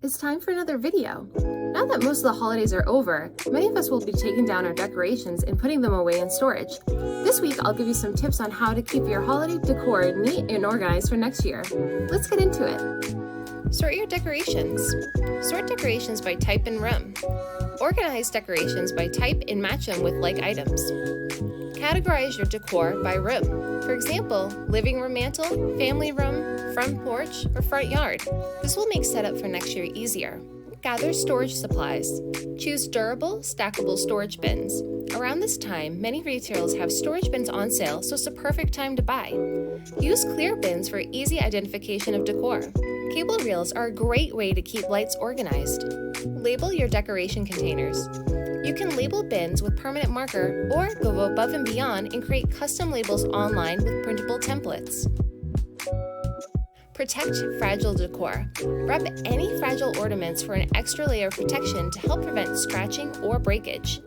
It's time for another video. Now that most of the holidays are over, many of us will be taking down our decorations and putting them away in storage. This week, I'll give you some tips on how to keep your holiday decor neat and organized for next year. Let's get into it. Sort your decorations. Sort decorations by type and room. Organize decorations by type and match them with like items. Categorize your decor by room. For example, living room mantle, family room, front porch, or front yard. This will make setup for next year easier. Gather storage supplies. Choose durable, stackable storage bins. Around this time, many retailers have storage bins on sale, so it's the perfect time to buy. Use clear bins for easy identification of decor. Cable reels are a great way to keep lights organized. Label your decoration containers. You can label bins with permanent marker or go above and beyond and create custom labels online with printable templates. Protect fragile decor. Wrap any fragile ornaments for an extra layer of protection to help prevent scratching or breakage.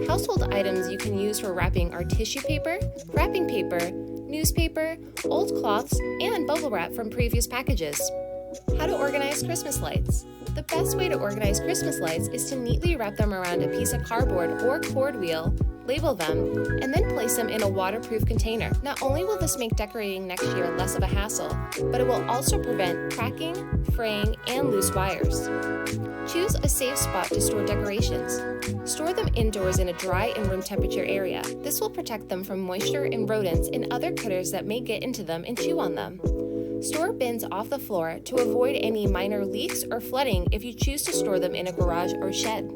Household items you can use for wrapping are tissue paper, wrapping paper, newspaper, old cloths, and bubble wrap from previous packages. How to organize Christmas lights. The best way to organize Christmas lights is to neatly wrap them around a piece of cardboard or cord wheel, label them, and then place them in a waterproof container. Not only will this make decorating next year less of a hassle, but it will also prevent cracking, fraying, and loose wires. Choose a safe spot to store decorations. Store them indoors in a dry and room temperature area. This will protect them from moisture and rodents and other critters that may get into them and chew on them. Store bins off the floor to avoid any minor leaks or flooding if you choose to store them in a garage or shed.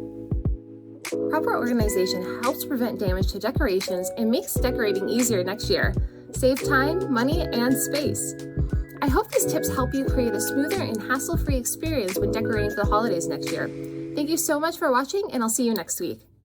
Proper organization helps prevent damage to decorations and makes decorating easier next year. Save time, money, and space. I hope these tips help you create a smoother and hassle-free experience when decorating for the holidays next year. Thank you so much for watching, and I'll see you next week.